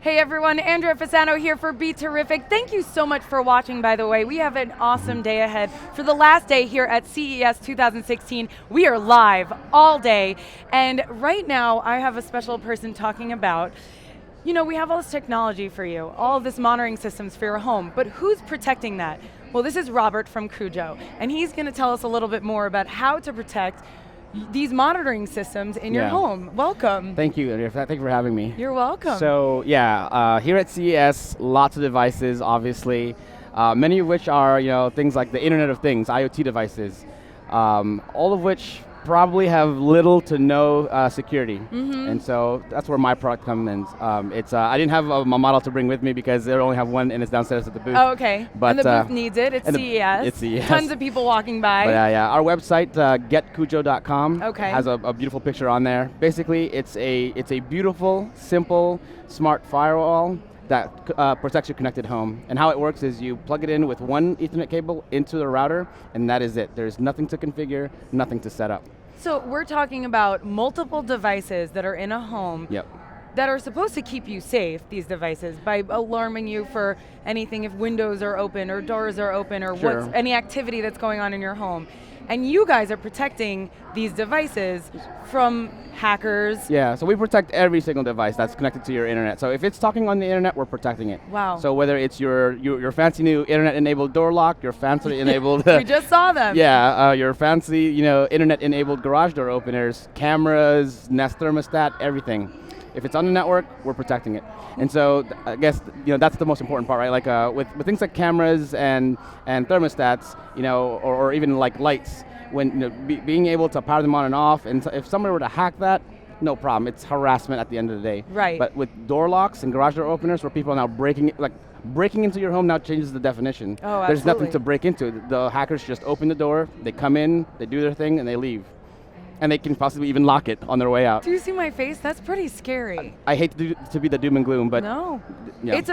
Hey everyone, Andrea Fasano here for BeTerrific. Thank you so much for watching, by the way. We have an awesome day ahead. For the last day here at CES 2016, we are live all day. And right now, I have a special person talking about, you know, we have all this technology for you, all of this monitoring systems for your home, but who's protecting that? Well, this is Robert from Cujo, and he's going to tell us a little bit more about how to protect these monitoring systems in your home. Welcome. Thank you, Andrea. Thank you for having me. You're welcome. So yeah, here at CES, lots of devices, obviously, many of which are things like the Internet of Things, IoT devices, all of which probably have little to no security, and so that's where my product comes in. I didn't have a model to bring with me because they only have one and it's downstairs at the booth. Oh, okay. But and the booth needs it. It's CES. It's CES. Tons of people walking by. But yeah, our website getcujo.com has a beautiful picture on there. Basically, it's a beautiful, simple, smart firewall that protects your connected home. And how it works is you plug it in with one Ethernet cable into the router, and that is it. There's nothing to configure, nothing to set up. So we're talking about multiple devices that are in a home that are supposed to keep you safe, these devices, by alarming you for anything if windows are open or doors are open or any activity that's going on in your home. And you guys are protecting these devices from hackers. Yeah, so we protect every single device that's connected to your internet. So if it's talking on the internet, we're protecting it. Wow. So whether it's your fancy new internet-enabled door lock, your fancy enabled... We just saw them. Yeah, your fancy internet-enabled garage door openers, cameras, Nest thermostat, everything. If it's on the network, we're protecting it. And so I guess that's the most important part, right? Like with things like cameras and thermostats, or even like lights, when being able to power them on and off, and if somebody were to hack that, no problem. It's harassment at the end of the day. Right. But with door locks and garage door openers, where people are now breaking into your home now changes the definition. Oh, absolutely. There's nothing to break into. The hackers just open the door, they come in, they do their thing, and they leave. And they can possibly even lock it on their way out. Do you see my face? That's pretty scary. I hate to be the doom and gloom, but no, yeah. It's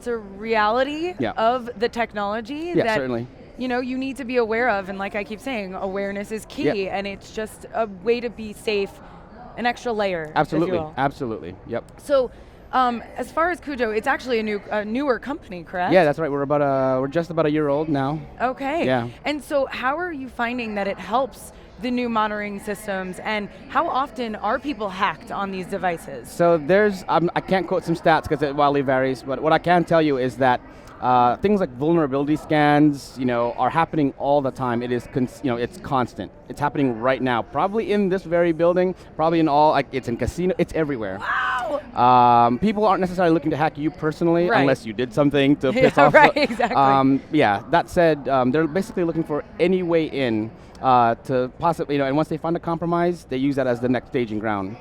a reality of the technology that certainly. You need to be aware of, and like I keep saying, awareness is key, and it's just a way to be safe, an extra layer. Absolutely, if you will. absolutely, yep. So, as far as Cujo, it's actually a newer company, correct? Yeah, that's right. We're just about a year old now. Okay. Yeah. And so, how are you finding that it helps the new monitoring systems, and how often are people hacked on these devices? So I can't quote some stats because it wildly varies, but what I can tell you is that things like vulnerability scans, are happening all the time. It is, it's constant. It's happening right now. Probably in this very building. Probably in it's in casino. It's everywhere. Wow. People aren't necessarily looking to hack you personally, unless you did something to piss yeah, off. Right. Exactly. Yeah. That said, they're basically looking for any way in to possibly, and once they find a compromise, they use that as the next staging ground.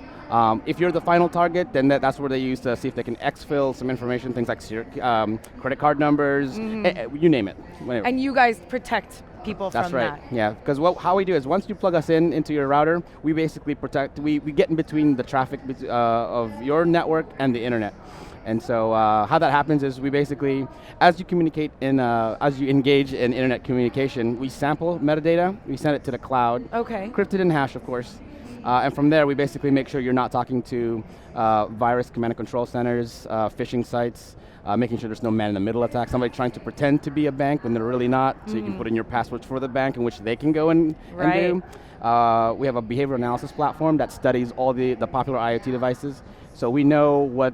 If you're the final target, then that's where they use to see if they can exfil some information, things like credit card numbers, you name it. Whatever. And you guys protect people from that. That's right, yeah. Because how we do is once you plug us into your router, we basically protect, we get in between the traffic of your network and the internet. And so how that happens is we basically, as you engage in internet communication, we sample metadata, we send it to the cloud, encrypted and hashed, of course. And from there, we basically make sure you're not talking to virus command and control centers, phishing sites, making sure there's no man-in-the-middle attack, somebody trying to pretend to be a bank when they're really not, so you can put in your passwords for the bank in which they can go and do. We have a behavioral analysis platform that studies all the popular IoT devices. So we know what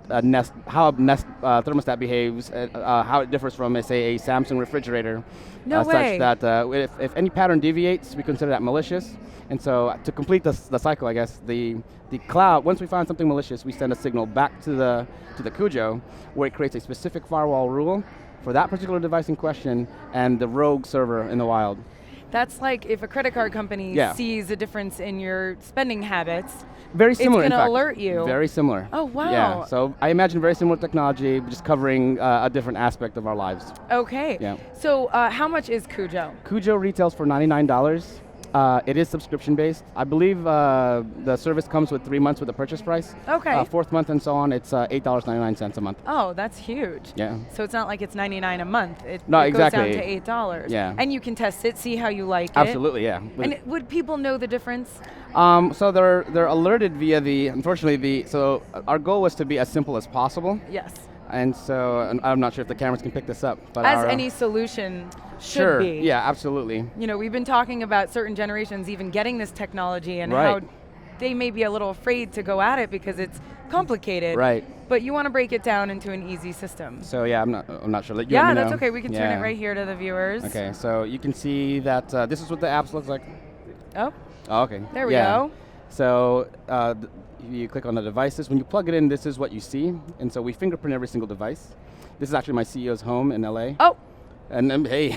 how a Nest thermostat behaves, how it differs from, say, a Samsung refrigerator. No way. Such that if any pattern deviates, we consider that malicious. And so to complete the cycle, I guess, the cloud, once we find something malicious, we send a signal back to the Cujo, where it creates a specific firewall rule for that particular device in question and the rogue server in the wild. That's like if a credit card company sees a difference in your spending habits, very similar, it's going to alert you. Very similar. Oh, wow. Yeah, so I imagine very similar technology, just covering a different aspect of our lives. Okay. Yeah. So how much is Cujo? Cujo retails for $99. It is subscription-based. I believe the service comes with 3 months with a purchase price. Okay. Fourth month and so on, it's $8.99 a month. Oh, that's huge. Yeah. So it's not like it's $99 a month. It exactly. goes down to $8. Yeah. And you can test it, see how you like it. Absolutely, yeah. And would people know the difference? So they're alerted via so our goal was to be as simple as possible. Yes. And so I'm not sure if the cameras can pick this up. But as any solution should sure, be. Yeah, absolutely. You know, we've been talking about certain generations even getting this technology and Right. how they may be a little afraid to go at it because it's complicated. Right. But you want to break it down into an easy system. So yeah, I'm not sure. Let me Yeah, know. that's okay. We can turn it right here to the viewers. Okay, so you can see that this is what the apps looks like. Oh, Oh, okay. there we go. So you click on the devices. When you plug it in, this is what you see. And so we fingerprint every single device. This is actually my CEO's home in LA. Oh. And then, hey,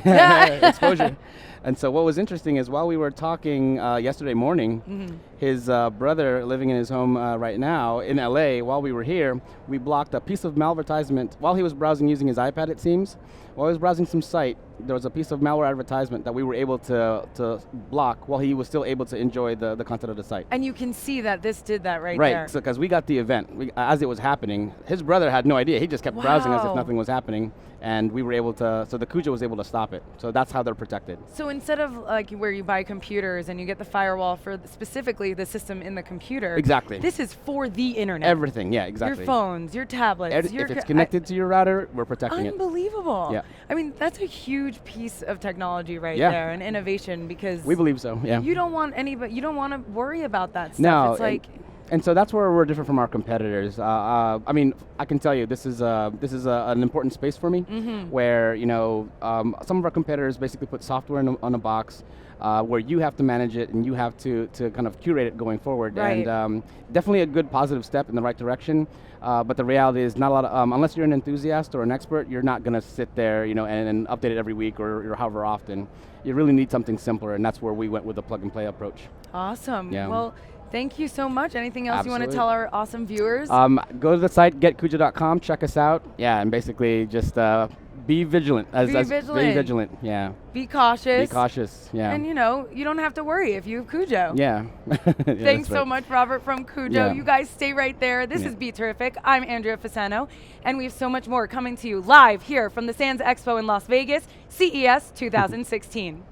exposure. And so what was interesting is while we were talking yesterday morning, his brother living in his home right now in LA, while we were here, we blocked a piece of malvertisement while he was browsing using his iPad, it seems. While he was browsing some site, there was a piece of malware advertisement that we were able to block while he was still able to enjoy the content of the site. And you can see that this did that right there. Right, so because we got the event, as it was happening, his brother had no idea. He just kept browsing as if nothing was happening, and we were able to, so the Cujo was able to stop it. So that's how they're protected. So instead of like where you buy computers and you get the firewall for specifically the system in the computer. Exactly. This is for the internet. Everything, yeah, exactly. Your phones, your tablets. If it's connected to your router, we're protecting it. Unbelievable. Yeah. I mean, that's a huge piece of technology right Yeah. there, and innovation, because We believe so, yeah. you don't want anybody, you don't want to worry about that stuff. No, It's like, and so that's where we're different from our competitors. I mean, I can tell you this is an important space for me, where some of our competitors basically put software on a box, where you have to manage it and you have to kind of curate it going forward. Right. And definitely a good positive step in the right direction. But the reality is not a lot of, unless you're an enthusiast or an expert, you're not going to sit there, and update it every week or however often. You really need something simpler, and that's where we went with the plug and play approach. awesome. Yeah. Well, thank you so much. Anything else you want to Absolutely. tell our awesome viewers? Go to the site, getcujo.com, check us out. Yeah, and basically just be vigilant. Be vigilant. Be vigilant, yeah. Be cautious. Be cautious, yeah. And you don't have to worry if you have Cujo. Yeah. Thanks so much, Robert from Cujo. Yeah. You guys stay right there. This is BeTerrific. I'm Andrea Fasano, and we have so much more coming to you live here from the Sands Expo in Las Vegas, CES 2016.